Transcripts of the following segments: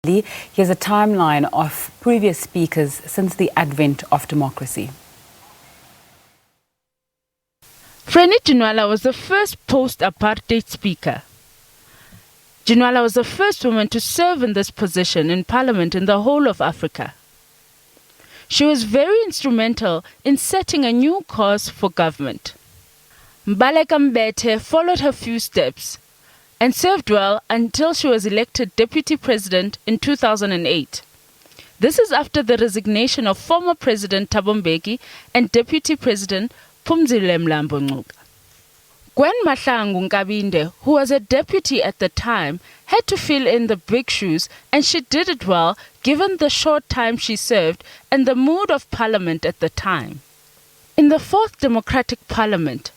Here's a timeline of previous speakers since the advent of democracy. Frene Ginwala was the first post-apartheid speaker. Ginwala was the first woman to serve in this position in parliament in the whole of Africa. She was very instrumental in setting a new course for government. Mzwandile Mbeje followed her few steps and served well until she was elected Deputy President in 2008. This is after the resignation of former President Thabo Mbeki and Deputy President Mzwandile Mbeje. Gwen Mahlangu Nkabinde, who was a deputy at the time, had to fill in the big shoes, and she did it well given the short time she served and the mood of parliament at the time. In the fourth democratic parliament,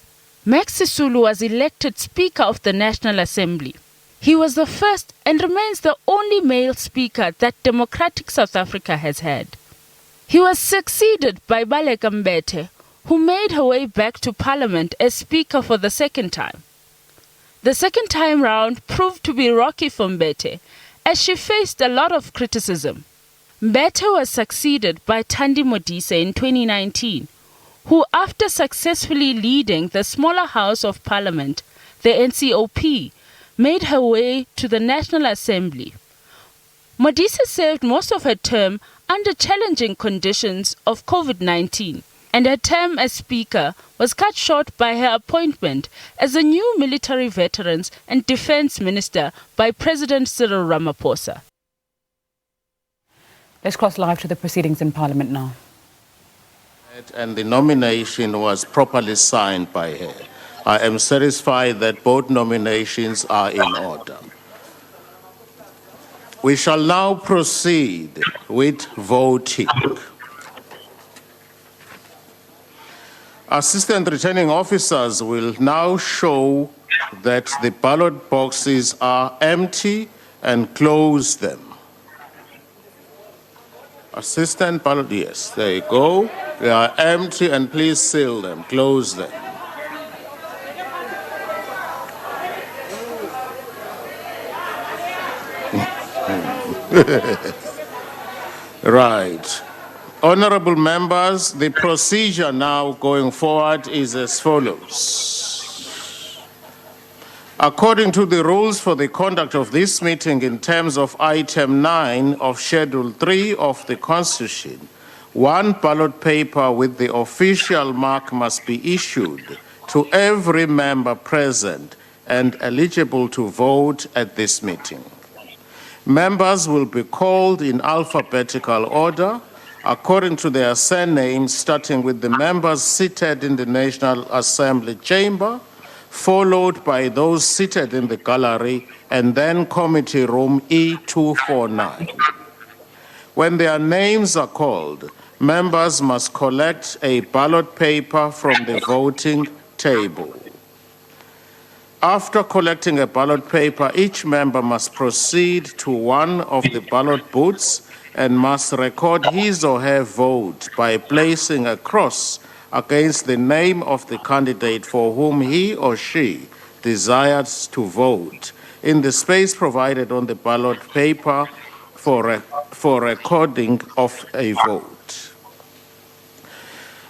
Max Sisulu was elected Speaker of the National Assembly. He was the first and remains the only male speaker that democratic South Africa has had. He was succeeded by Mzwandile Mbeje, who made her way back to Parliament as Speaker for the second time. The second time round proved to be rocky for Mbeje, as she faced a lot of criticism. Mbeje was succeeded by Thandi Modise in 2019, who, after successfully leading the smaller House of Parliament, the NCOP, made her way to the National Assembly. Modise served most of her term under challenging conditions of COVID-19, and her term as Speaker was cut short by her appointment as a new Military Veterans and Defence Minister by President Cyril Ramaphosa. Let's cross live to the proceedings in Parliament now. And the nomination was properly signed by her. I am satisfied that both nominations are in order. We shall now proceed with voting. Assistant Returning Officers will now show that the ballot boxes are empty and close them. Assistant ballot, yes, there you go. They are empty and please seal them, close them. Right. Honorable members, the procedure now going forward is as follows. According to the rules for the conduct of this meeting in terms of Item 9 of Schedule 3 of the Constitution, one ballot paper with the official mark must be issued to every member present and eligible to vote at this meeting. Members will be called in alphabetical order according to their surnames, starting with the members seated in the National Assembly chamber, followed by those seated in the gallery, and then Committee Room E249. When their names are called, members must collect a ballot paper from the voting table. After collecting a ballot paper, each member must proceed to one of the ballot booths and must record his or her vote by placing a cross against the name of the candidate for whom he or she desires to vote in the space provided on the ballot paper for recording of a vote.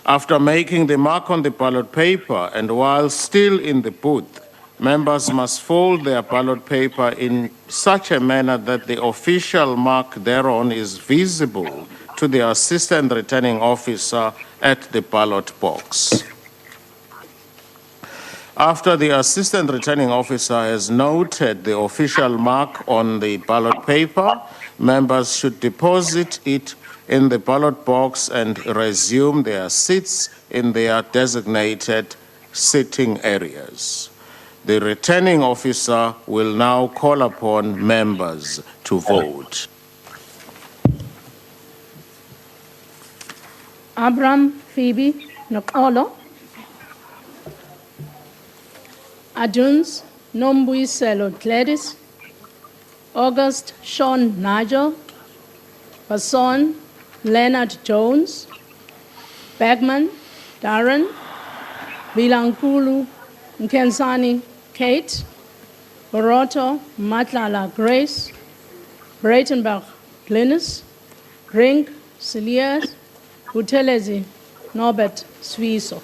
After making the mark on the ballot paper and while still in the booth, members must fold their ballot paper in such a manner that the official mark thereon is visible to the Assistant Returning Officer at the ballot box. After the Assistant Returning Officer has noted the official mark on the ballot paper, members should deposit it in the ballot box and resume their seats in their designated sitting areas. The returning officer will now call upon members to vote. Abraham Phoebe Nokolo, Aduns Nombuyiselo Gladys, August Sean Nigel, Basson Leonard Jones, Bagman Darren, Bilankulu Nkensani Kate, Boroto Matlala Grace, Breitenbach Glenis, Brink Silias, Buthelezi Norbert Swiso.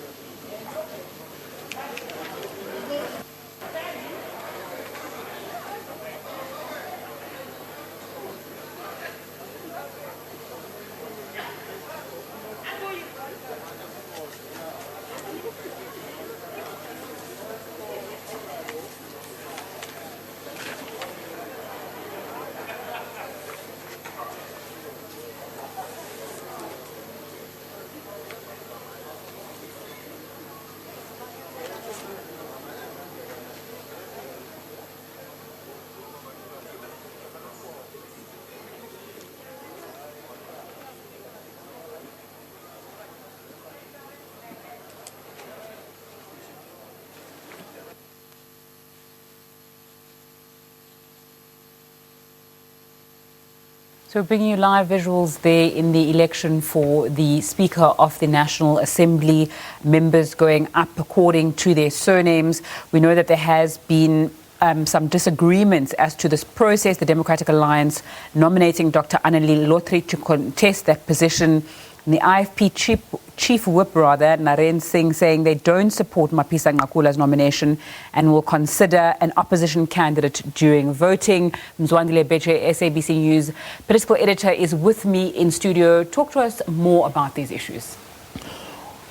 So we're bringing you live visuals there in the election for the Speaker of the National Assembly, members going up according to their surnames. We know that there has been some disagreements as to this process. The Democratic Alliance nominating Dr. Annelie Lotri to contest that position. And the IFP Chief Whip, Naren Singh, saying they don't support Mapisa Ngakula's nomination and will consider an opposition candidate during voting. Mzwandile Mbeje, SABC News political editor, is with me in studio. Talk to us more about these issues.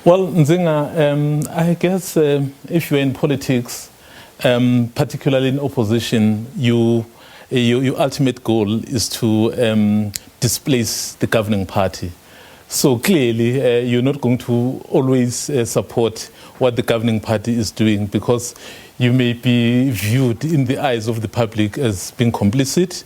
Well, Nzinga, I guess if you're in politics, particularly in opposition, your ultimate goal is to displace the governing party. So clearly, you're not going to always support what the governing party is doing, because you may be viewed in the eyes of the public as being complicit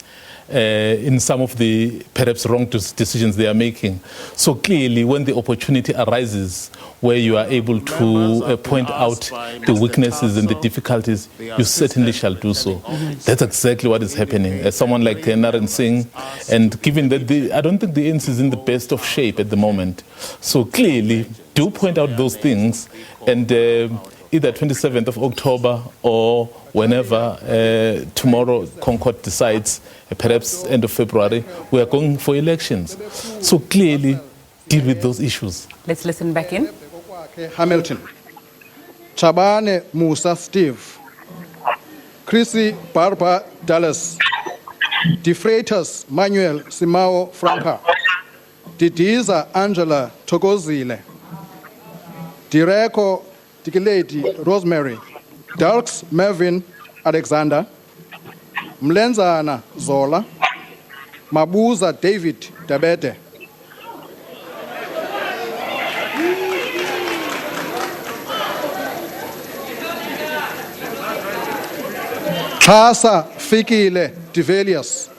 in some of the perhaps wrong decisions they are making. So clearly, when the opportunity arises where you are able to point out the weaknesses and the difficulties, you certainly shall do so. That's exactly what is happening. As someone like Naren Singh, and given that I don't think the ANC is in the best of shape at the moment, so clearly do point out those things, and either 27th of October or whenever tomorrow Concord decides, perhaps end of February, we are going for elections. So clearly deal with those issues. Let's listen back in. Hamilton, Chabane Musa Steve, Chrissy Barbara Dallas, DeFreitas Manuel Simao Franca, Didiza Angela Togozile, Direko Tikileti Rosemary, Darks Mervyn Alexander, Mlenzana Zola, Mabuza David Dabete. Xhasa Fikile Develius.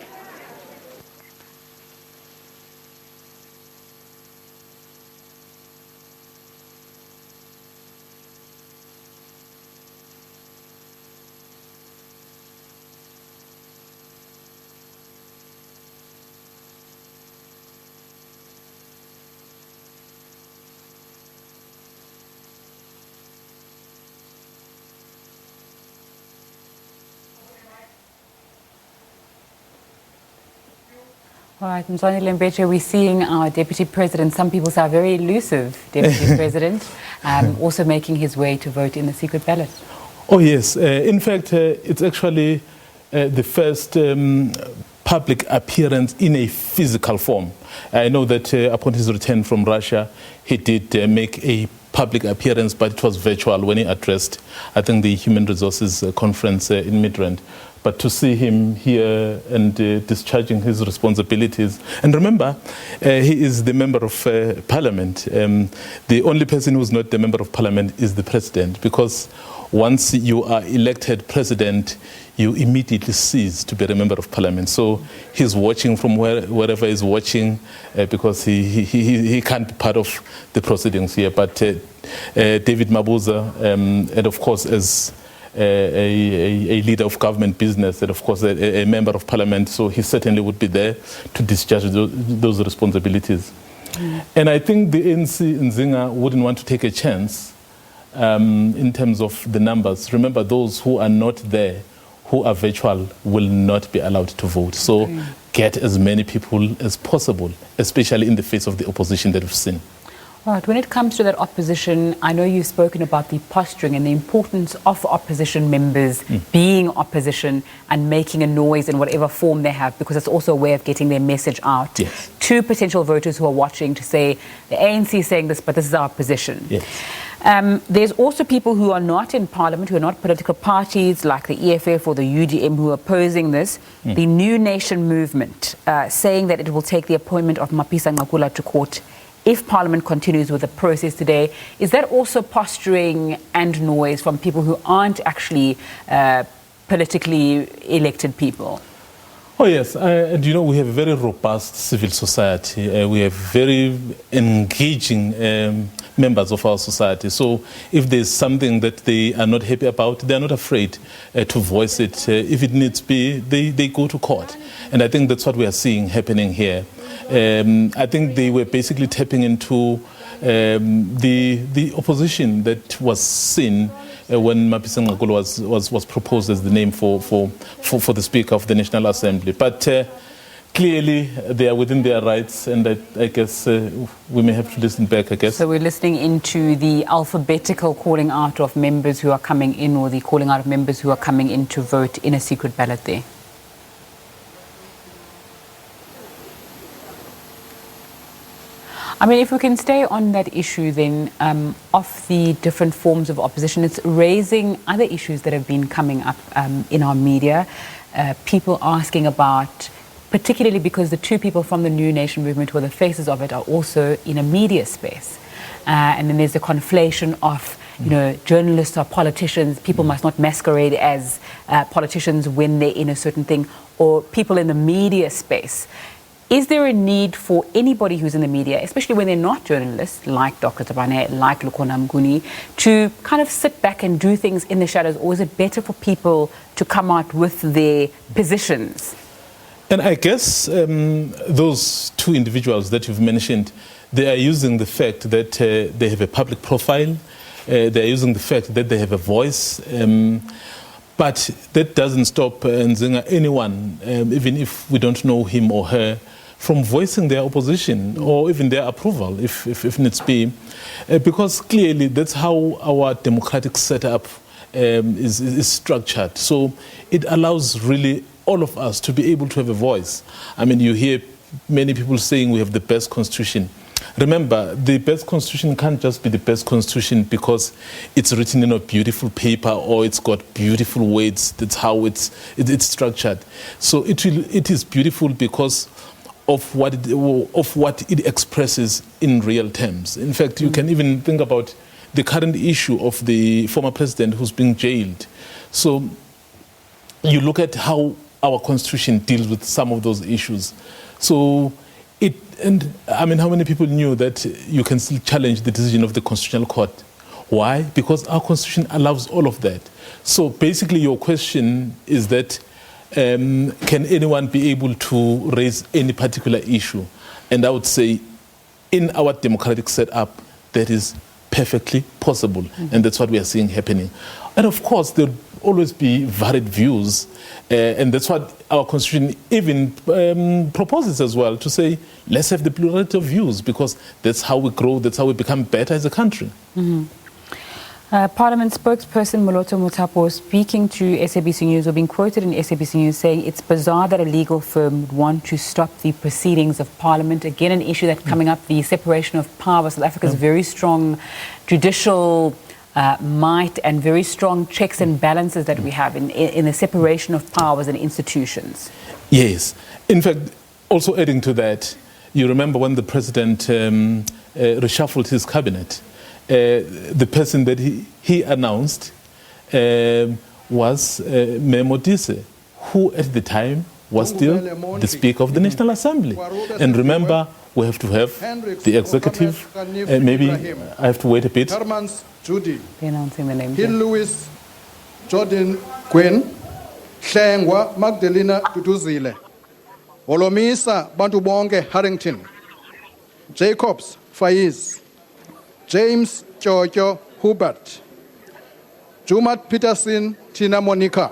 All right, Mzwandile Mbeje, we're seeing our Deputy President, some people say very elusive Deputy President, also making his way to vote in the secret ballot. Oh yes, in fact, it's actually the first public appearance in a physical form. I know that upon his return from Russia, he did make a public appearance, but it was virtual when he addressed, I think, the Human Resources Conference in Midrand. But to see him here and discharging his responsibilities. And remember, he is the member of parliament. The only person who is not the member of parliament is the president, because once you are elected president, you immediately cease to be a member of parliament. So he's watching from wherever he's watching, because he can't be part of the proceedings here. But David Mabuza, and of course, as a leader of government business, and of course a member of parliament, so he certainly would be there to discharge those responsibilities. And I think the ANC in Nzinga wouldn't want to take a chance in terms of the numbers. Remember, those who are not there, who are virtual, will not be allowed to vote. So get as many people as possible, especially in the face of the opposition that we've seen. Right. When it comes to that opposition, I know you've spoken about the posturing and the importance of opposition members being opposition and making a noise in whatever form they have, because it's also a way of getting their message out to potential voters who are watching to say, the ANC is saying this, but this is our position. Yes. There's also people who are not in parliament, who are not political parties like the EFF or the UDM, who are opposing this. The New Nation movement saying that it will take the appointment of Mapisa Ngakula to court if Parliament continues with the process today. Is that also posturing and noise from people who aren't actually politically elected people? Oh yes, and you know, we have a very robust civil society. We have very engaging members of our society. So if there's something that they are not happy about, they're not afraid to voice it. If it needs be, they go to court. And I think that's what we are seeing happening here. I think they were basically tapping into the opposition that was seen when Mapisa Ngakula was proposed as the name for the Speaker of the National Assembly. But clearly they are within their rights, and I guess we may have to listen back, I guess. So we're listening into the alphabetical calling out of members who are coming in, or the calling out of members who are coming in to vote in a secret ballot there. I mean, if we can stay on that issue then, of the different forms of opposition, it's raising other issues that have been coming up in our media. People asking about, particularly because the two people from the New Nation movement who are the faces of it are also in a media space. And then there's the conflation of, you know, journalists are politicians, people must not masquerade as politicians when they're in a certain thing, or people in the media space. Is there a need for anybody who's in the media, especially when they're not journalists, like Dr. Tabane, like Lukhona Mnguni, to kind of sit back and do things in the shadows? Or is it better for people to come out with their positions? And I guess those two individuals that you've mentioned, they are using the fact that they have a public profile, they are using the fact that they have a voice, but that doesn't stop anyone, even if we don't know him or her, from voicing their opposition or even their approval, if needs be, because clearly that's how our democratic setup is structured. So it allows really all of us to be able to have a voice. I mean, you hear many people saying we have the best constitution. Remember, the best constitution can't just be the best constitution because it's written in a beautiful paper or it's got beautiful words. That's how it's structured. So it is beautiful because of what it expresses in real terms. In fact, you can even think about the current issue of the former president who's being jailed. So you look at how our constitution deals with some of those issues. So and I mean, how many people knew that you can still challenge the decision of the Constitutional Court? Why? Because our constitution allows all of that. So basically your question is that can anyone be able to raise any particular issue? And I would say in our democratic setup, that is perfectly possible. And that's what we are seeing happening. And of course, there'll always be varied views. And that's what our constitution even proposes as well, to say, let's have the plurality of views, because that's how we grow, that's how we become better as a country. Parliament spokesperson Moloto Mutapo, speaking to SABC News, or being quoted in SABC News, saying it's bizarre that a legal firm would want to stop the proceedings of Parliament. Again, an issue that's coming up, the separation of power. South Africa's very strong judicial might and very strong checks and balances that we have in the separation of powers and institutions. Yes. In fact, also adding to that, you remember when the president reshuffled his cabinet, the person that he announced was Mayor Modise, who at the time was still the Speaker of the National Assembly. And remember, we have to have the executive. Maybe I have to wait a bit. Judy. Announcing the name. Hill Lewis, Jordan Quinn, Hlengwa Magdalena Duduzile, Olomisa Bantu Bonke Harrington, Jacobs Faiz, James Jojo Hubert, Jumat Peterson Tina Monica.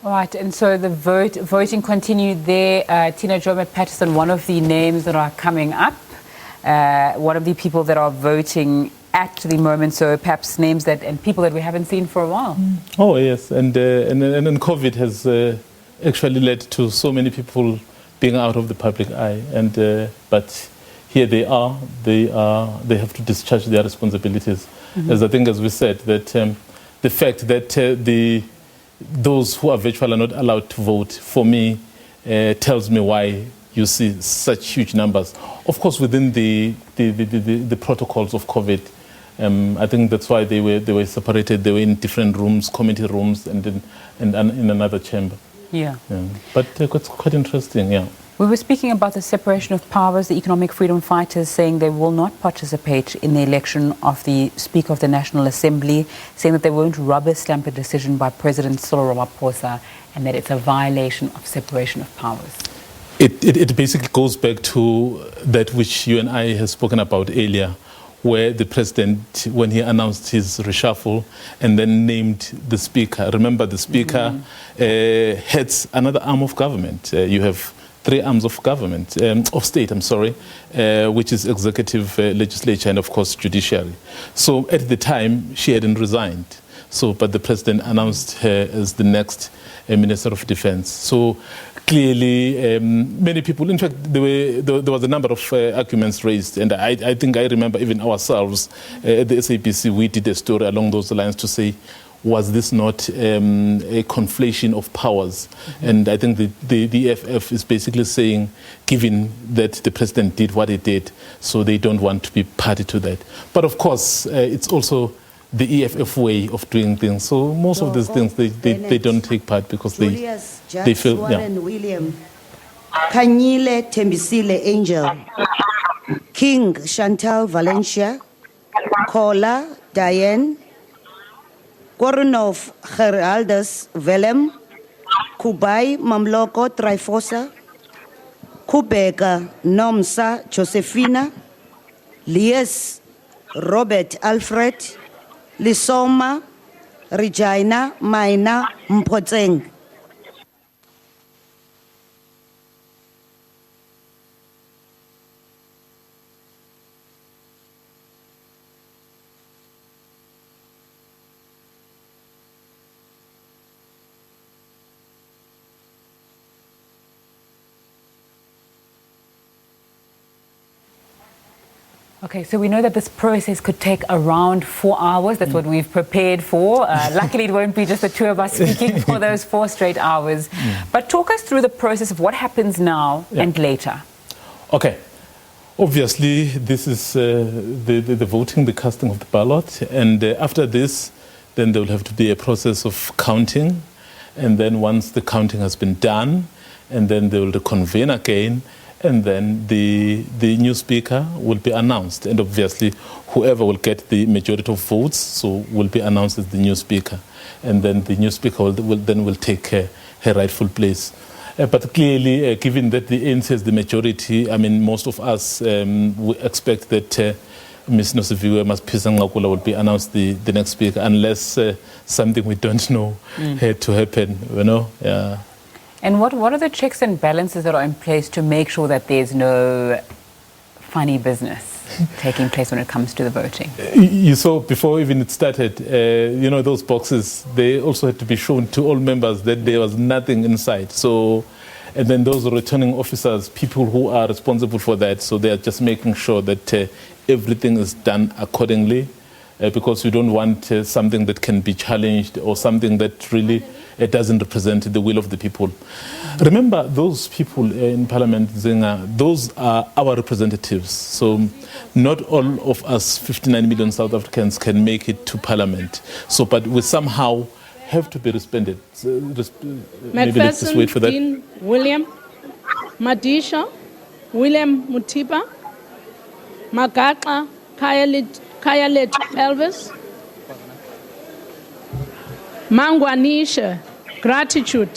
All right, and so the voting continued there. Tina Jomet Patterson, one of the names that are coming up, one of the people that are voting at the moment, so perhaps names that and people that we haven't seen for a while. Oh yes, and COVID has actually led to so many people being out of the public eye, and but here they they have to discharge their responsibilities. As I think, as we said, that the fact that those who are virtual are not allowed to vote, for me, tells me why you see such huge numbers. Of course, within the protocols of COVID, I think that's why they were separated. They were in different rooms, committee rooms, and in another chamber. Yeah. But it's quite interesting, yeah. We were speaking about the separation of powers, the economic freedom fighters saying they will not participate in the election of the Speaker of the National Assembly, saying that they won't rubber stamp a decision by President Cyril Ramaphosa and that it's a violation of separation of powers. It basically goes back to that which you and I have spoken about earlier, where the president, when he announced his reshuffle and then named the Speaker, remember the Speaker heads another arm of government. You have 3 arms of government, of state, which is executive, legislature, and of course judiciary. So at the time, she hadn't resigned. So, but the president announced her as the next Minister of Defense. So clearly, many people, in fact, there was a number of arguments raised, and I think I remember even ourselves at the SABC, we did a story along those lines to say, was this not a conflation of powers? And I think the EFF is basically saying, given that the president did what he did, so they don't want to be party to that. But of course, it's also the EFF way of doing things. So most of these things, they don't take part because Julius, they feel... Warren William, Kanyile Tembisile Angel, King Chantal Valencia, Kola Diane, Koronov Geraldus Willem, Kubai Mamloko Trifosa, Kubeka Nomsa Josephina, Lies Robert Alfred, Lisoma Regina Maina Mpotseng. Okay, so we know that this process could take around 4 hours. That's what we've prepared for. Luckily, it won't be just the 2 of us speaking for those 4 straight hours. But talk us through the process of what happens now and later. Okay. Obviously, this is the voting, the casting of the ballot. And after this, then there will have to be a process of counting. And then once the counting has been done, and then they will reconvene again, and then the new speaker will be announced. And obviously, whoever will get the majority of votes so will be announced as the new speaker. And then the new speaker will take her rightful place. But clearly, given that the ANC has the majority, I mean, most of us we expect that Ms. Nosiviwe Maspisa-Nqakula will be announced the next speaker, unless something we don't know had to happen, you know. Yeah. And what are the checks and balances that are in place to make sure that there's no funny business taking place when it comes to the voting? You saw before even it started, you know, those boxes, they also had to be shown to all members that there was nothing inside. So, and then those returning officers, people who are responsible for that, so they are just making sure that everything is done accordingly, because we don't want something that can be challenged or something that really it doesn't represent the will of the people. Remember, those people in Parliament, Zinga, those are our representatives. So not all of us 59 million South Africans can make it to Parliament. So, but we somehow have to be respected. Maybe let's just wait for that. Dean William, Madisha, William Mutipa, Magaqa, Kayalet Elvis, Mangwanisha, Gratitude,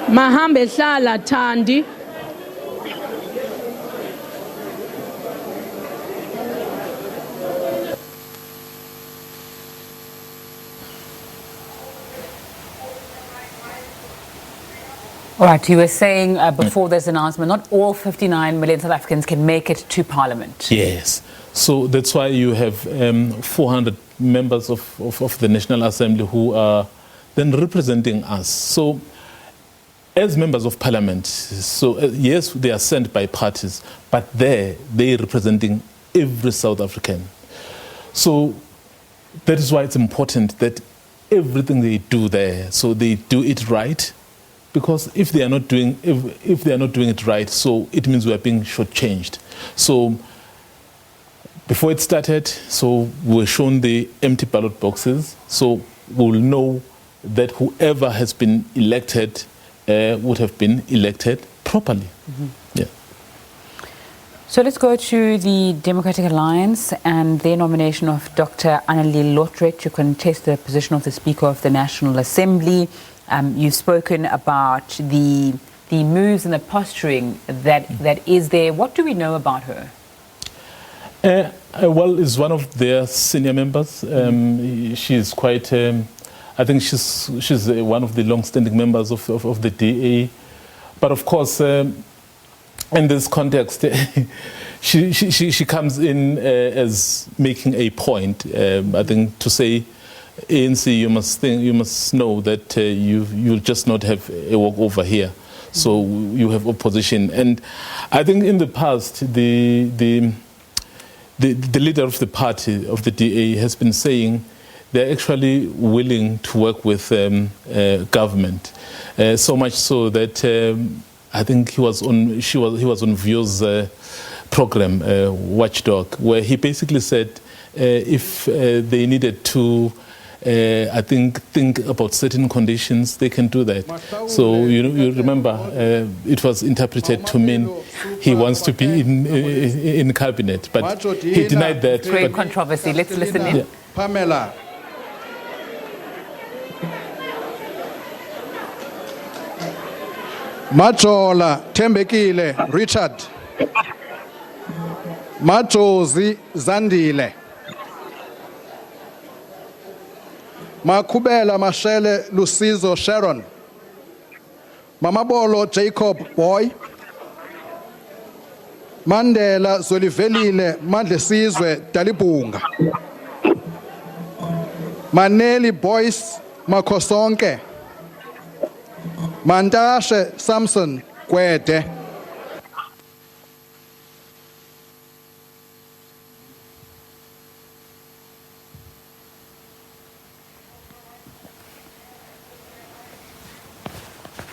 Mahambe Hlala Tandi, All right, you were saying before this announcement, not all 59 million South Africans can make it to Parliament. Yes. So that's why you have 400 members of the National Assembly who are then representing us. So as members of Parliament, so yes, they are sent by parties, but they're representing every South African. So that is why it's important that everything they do there, so they do it right. Because if they are not doing it right, so it means we are being shortchanged. So before it started, so we were shown the empty ballot boxes. So we'll know that whoever has been elected would have been elected properly. Mm-hmm. Yeah. So let's go to the Democratic Alliance and their nomination of Dr. Annelie Lottret to contest the position of the Speaker of the National Assembly. You've spoken about the moves and the posturing that is there. What do we know about her? Well, is one of their senior members. She's quite. I think she's one of the long-standing members of the DA. But of course, in this context, she comes in as making a point. I think to say, ANC, you must know that you'll just not have a walkover here. So you have opposition, and I think in the past the leader of the party of the DA has been saying they're actually willing to work with government, so much so that I think he was on Vio's program Watchdog, where he basically said if they needed to. I think about certain conditions, they can do that. So you remember, it was interpreted to mean he wants to be in cabinet, but he denied that. Great controversy. Let's listen in. Yeah. Pamela. Majola Tembekile Richard. Majozi Mzwandile. Makubela Mashele Lusizo Sharon. Mamabolo Jacob Boy. Mandela Zolivelile Mandlesizwe Dalibunga. Maneli Boyce Makosonke. Mandashe Samson Kwete.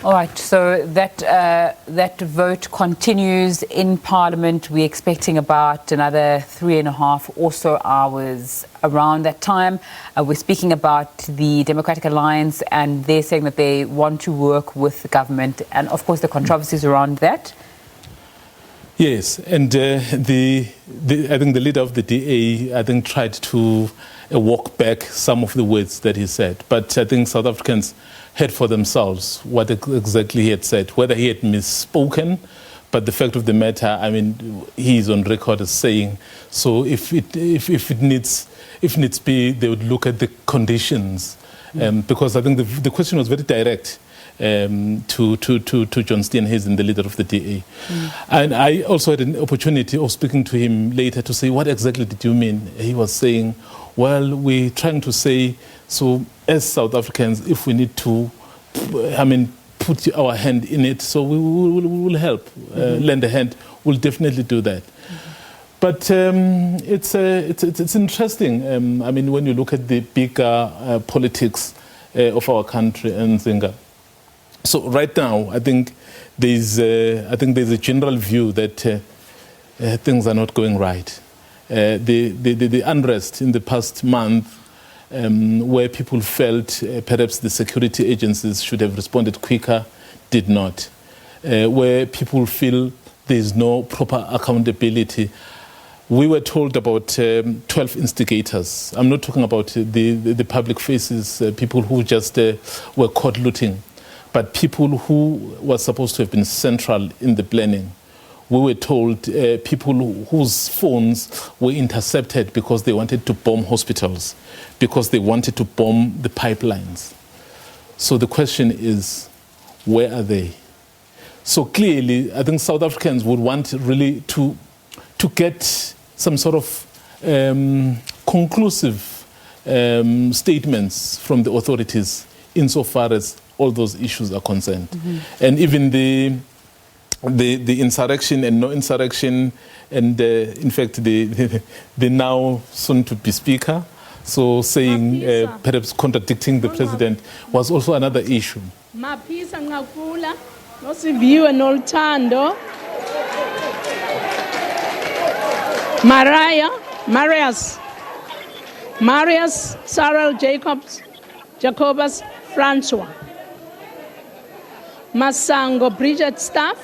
All right, so that vote continues in Parliament. We're expecting about another 3.5 or so hours around that time. We're speaking about the Democratic Alliance, and they're saying that they want to work with the government, and of course the controversies around that. Yes, and I think the leader of the DA, I think, tried to walk back some of the words that he said. But I think South Africans heard for themselves what exactly he had said, whether he had misspoken. But the fact of the matter, I mean, he's on record as saying, so if it needs be, they would look at the conditions. Because I think the question was very direct. To John Steenhuisen, the leader of the DA. And I also had an opportunity of speaking to him later to say, what exactly did you mean? He was saying, well, we're trying to say, so as South Africans, if we need to, put our hand in it, so we will help, lend a hand, we'll definitely do that. But it's interesting. When you look at the bigger politics of our country and Zinga. So right now, I think there's a general view that things are not going right. The unrest in the past month, where people felt perhaps the security agencies should have responded quicker, did not. Where people feel there's no proper accountability. We were told about 12 instigators. I'm not talking about the public faces, people who just were caught looting. But people who were supposed to have been central in the planning. We were told people whose phones were intercepted because they wanted to bomb hospitals, because they wanted to bomb the pipelines. So the question is, where are they? So clearly, I think South Africans would want really to get some sort of conclusive statements from the authorities insofar as all those issues are concerned. And even the insurrection and no insurrection, and in fact the now soon to be speaker, so saying perhaps contradicting the president was also another issue. Mapisa ngakula nosiviwe nolthando. Marius Cyril Jacobus Francois. Masango Bridget Staff.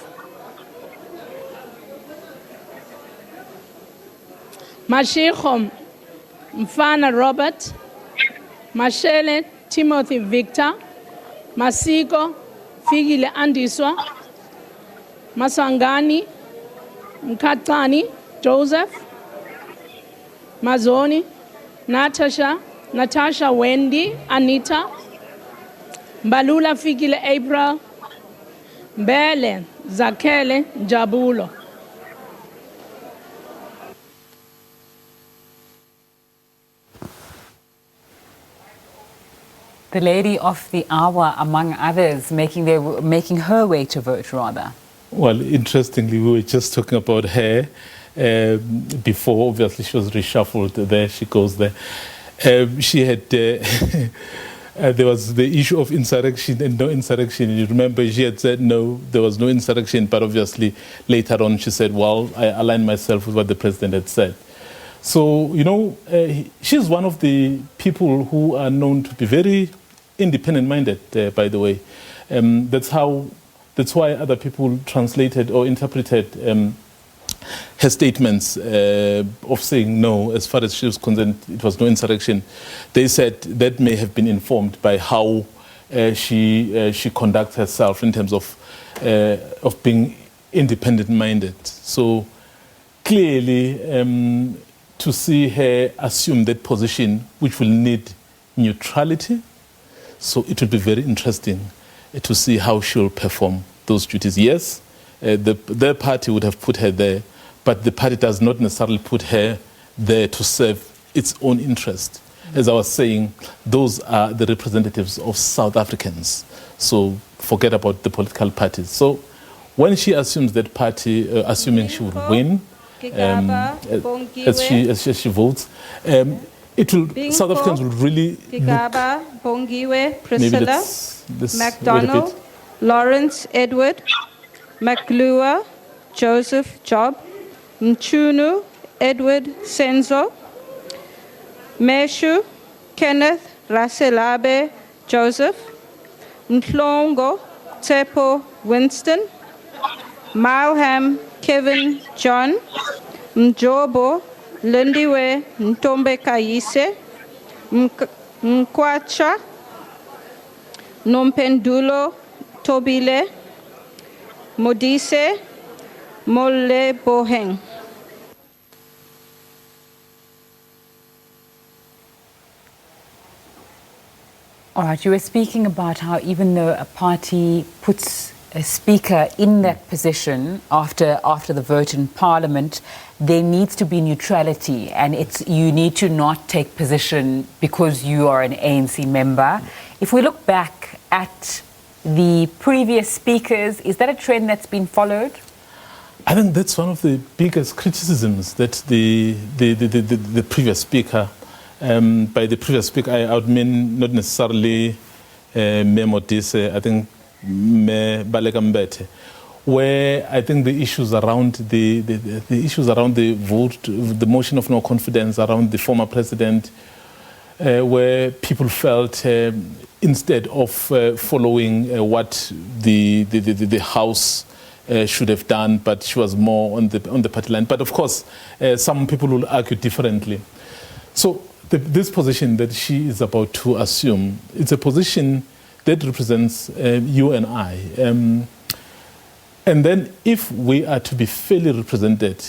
Mashiko Mfana Robert. Mashele Timothy Victor. Masiko Figile Andiswa. Masangani Mkatani Joseph. Mazoni Natasha Wendy Anita. Mbalula Figile April. Mbele Zakele Jabulo. The lady of the hour, among others, making her way to vote, rather. Well, interestingly, we were just talking about her before. Obviously, she was reshuffled. There she goes there. She had... there was the issue of insurrection and no insurrection. You remember she had said no, there was no insurrection, but obviously later on she said, well, I aligned myself with what the president had said. So, you know, she's one of the people who are known to be very independent-minded, by the way. That's why other people translated or interpreted her statements of saying no, as far as she was concerned, it was no insurrection. They said that may have been informed by how she conducts herself in terms of being independent-minded. So clearly, to see her assume that position, which will need neutrality, so it will be very interesting to see how she will perform those duties. Yes, their party would have put her there, but the party does not necessarily put her there to serve its own interest. As I was saying, those are the representatives of South Africans. So forget about the political parties. So when she assumes that party, assuming she would win, as she votes, it will. South Africans will really Gigaba, Bongiwe, Priscilla, MacDonald, Lawrence Edward, McLuha, Joseph Job, Mchunu Edward Senzo, Meshu Kenneth Raselabe Joseph, Mhlongo Tsepo Winston, Malham Kevin John, Mjobo Lindiwe Ntombe Kayise, Mkwacha Nompendulo Tobile, Modise Mole Boheng. All right, you were speaking about how even though a party puts a speaker in that position after the vote in Parliament, there needs to be neutrality, and you need to not take position because you are an ANC member. If we look back at the previous speakers, is that a trend that's been followed? I think that's one of the biggest criticisms that the previous speaker, by the previous speaker, I would mean not necessarily Modise, I think Mzwandile Mbeje, where I think the issues around the issues around the vote, the motion of no confidence around the former president, where people felt instead of following what the House should have done, but she was more on the party line. But of course, some people will argue differently. So this position that she is about to assume, it's a position that represents you and I. And then if we are to be fairly represented,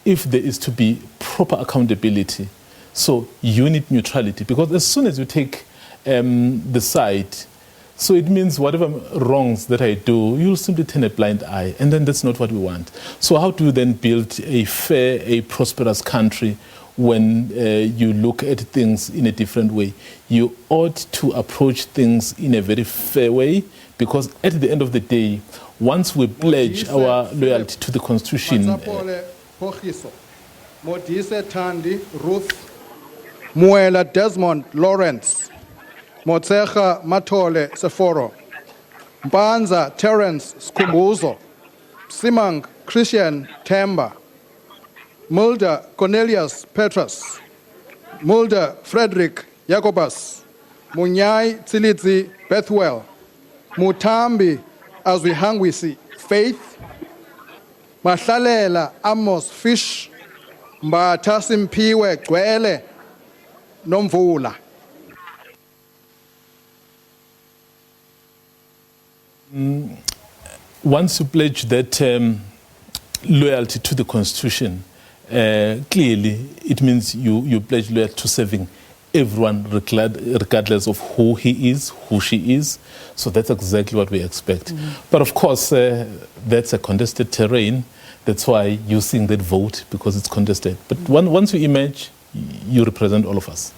if there is to be proper accountability, so you need neutrality, because as soon as you take the side, So it means whatever wrongs that I do, you'll simply turn a blind eye, and then that's not what we want. So how do you then build a fair, a prosperous country when you look at things in a different way? You ought to approach things in a very fair way, because at the end of the day, once we pledge our loyalty to the Constitution... Modise Thandi Ruth, Muela Desmond Lawrence, Motsecha Matole Seforo, Mpanza Terence Skumbuzo, Simang Christian Temba, Mulder Cornelius Petrus, Mulder Frederick Jacobus, Munyai Tsilitzi Bethwell, Mutambi Azwihangwisi Faith, Mahlalela Amos Fish, Mbatha Simpiwe Gcwele Nomvula. Once you pledge that loyalty to the Constitution, clearly it means you pledge loyalty to serving everyone regardless of who he is, who she is. So that's exactly what we expect. But of course, that's a contested terrain. That's why you're seeing that vote, because it's contested. But once you emerge, you represent all of us.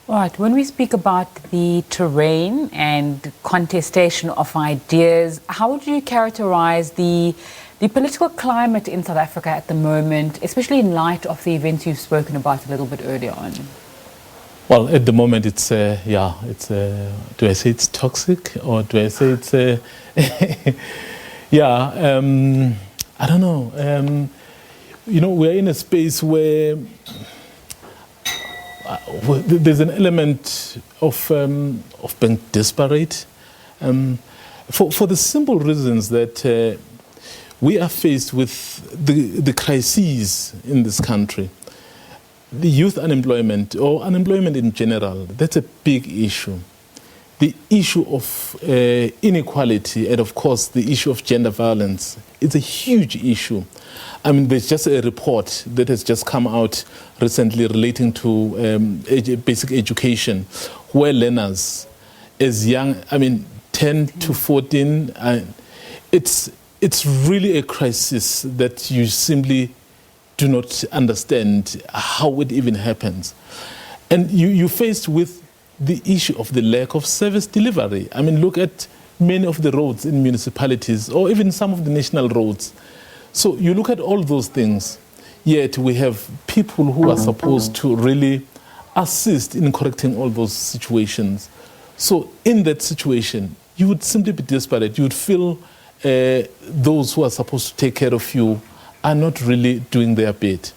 Right. When we speak about the terrain and contestation of ideas, how would you characterize the political climate in South Africa at the moment, especially in light of the events you've spoken about a little bit earlier on? Well, at the moment, it's do I say it's toxic, or do I say it's I don't know. We're in a space where there's an element of being disparate, for the simple reasons that we are faced with the crises in this country. The youth unemployment, or unemployment in general, that's a big issue. The issue of inequality, and of course the issue of gender violence, it's a huge issue. I mean, there's just a report that has just come out recently relating to basic education, where learners as young, 10 to 14, it's really a crisis that you simply do not understand how it even happens. And you're faced with the issue of the lack of service delivery. I mean, look at many of the roads in municipalities, or even some of the national roads. So you look at all those things, yet we have people who are supposed to really assist in correcting all those situations. So in that situation, you would simply be desperate. You would feel those who are supposed to take care of you are not really doing their bit.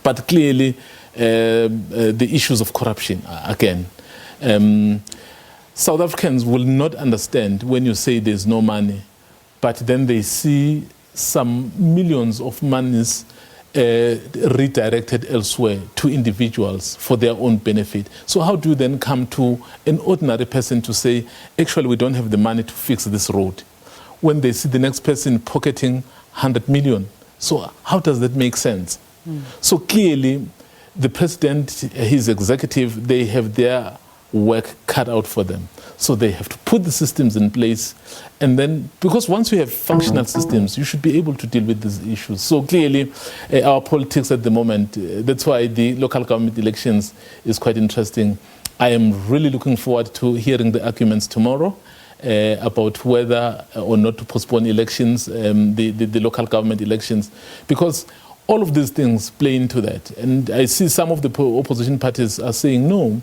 But clearly, the issues of corruption, again, South Africans will not understand when you say there's no money, but then they see some millions of monies redirected elsewhere to individuals for their own benefit. So how do you then come to an ordinary person to say, actually, we don't have the money to fix this road, when they see the next person pocketing 100 million? So how does that make sense? So clearly, the president, his executive, they have their work cut out for them. So they have to put the systems in place. And then, because once you have functional systems, you should be able to deal with these issues. So clearly, our politics at the moment, that's why the local government elections is quite interesting. I am really looking forward to hearing the arguments tomorrow about whether or not to postpone elections, the local government elections, because all of these things play into that. And I see some of the opposition parties are saying, no,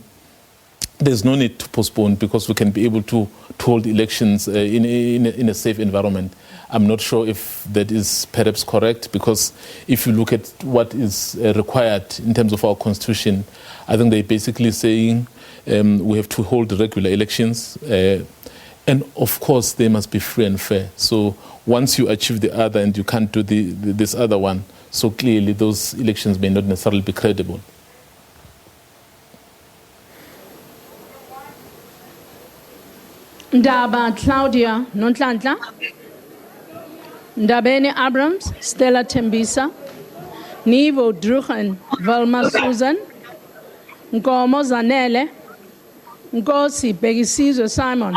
there's no need to postpone because we can be able to hold elections in a safe environment. I'm not sure if that is perhaps correct, because if you look at what is required in terms of our constitution, I think they're basically saying we have to hold regular elections, and of course they must be free and fair. So once you achieve the other and you can't do this other one, so clearly those elections may not necessarily be credible. Ndaba Claudia Nonhlanhla, Ndabeni Abrams, Stella Tembisa, Nivo Druchen, Velma Susan, Nkomo Zanele, Nkosi Bhekisizwe Simon,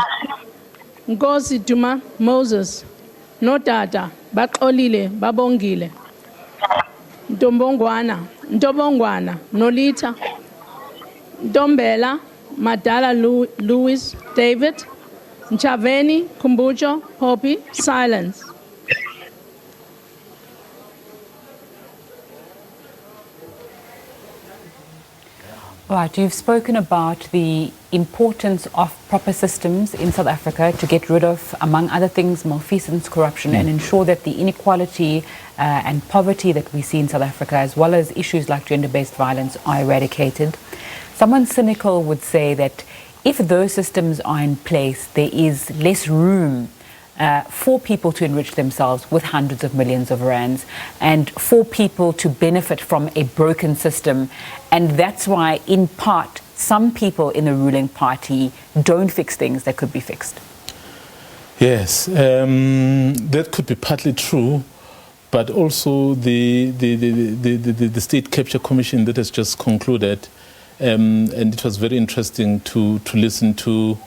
Nkosi Duma Moses, Notata Baxolile Babongile, Ntobongwana Nolita, Ntombela Madala Louis David, Nchaveni Kumbucho Poppy Silence. Right, you've spoken about the importance of proper systems in South Africa to get rid of, among other things, malfeasance, corruption, and ensure that the inequality and poverty that we see in South Africa, as well as issues like gender-based violence, are eradicated. Someone cynical would say that if those systems are in place, there is less room for people to enrich themselves with hundreds of millions of rands and for people to benefit from a broken system. And that's why, in part, some people in the ruling party don't fix things that could be fixed. Yes, that could be partly true, but also the State Capture Commission that has just concluded, and it was very interesting to listen to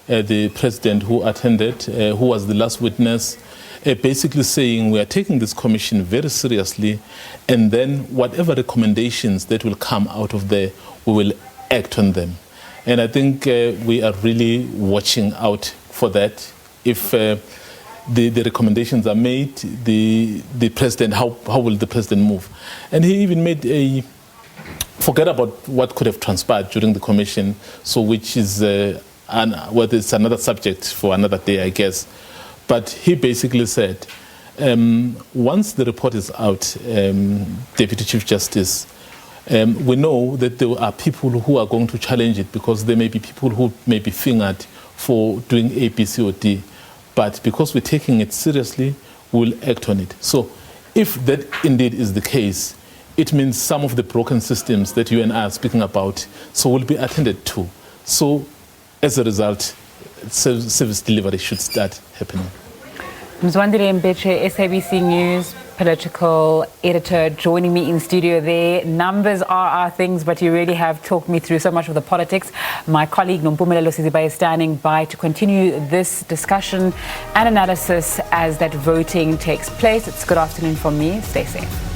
the president who attended, who was the last witness, basically saying we are taking this commission very seriously, and then whatever recommendations that will come out of there, we will act on them. And I think we are really watching out for that. If the recommendations are made, the president, how will the president move? And he even made forget about what could have transpired during the commission, so which is it's another subject for another day, I guess. But he basically said, once the report is out, Deputy Chief Justice, we know that there are people who are going to challenge it because there may be people who may be fingered for doing A, B, C, or D. But because we're taking it seriously, we'll act on it. So if that indeed is the case, it means some of the broken systems that you and I are speaking about will be attended to. So as a result, service delivery should start happening. Mzwandile Mbeje, SABC News political editor, joining me in studio there. Numbers are our things, but you really have talked me through so much of the politics. My colleague Nompumelelo Siziba is standing by to continue this discussion and analysis as that voting takes place. It's good afternoon from me. Stay safe.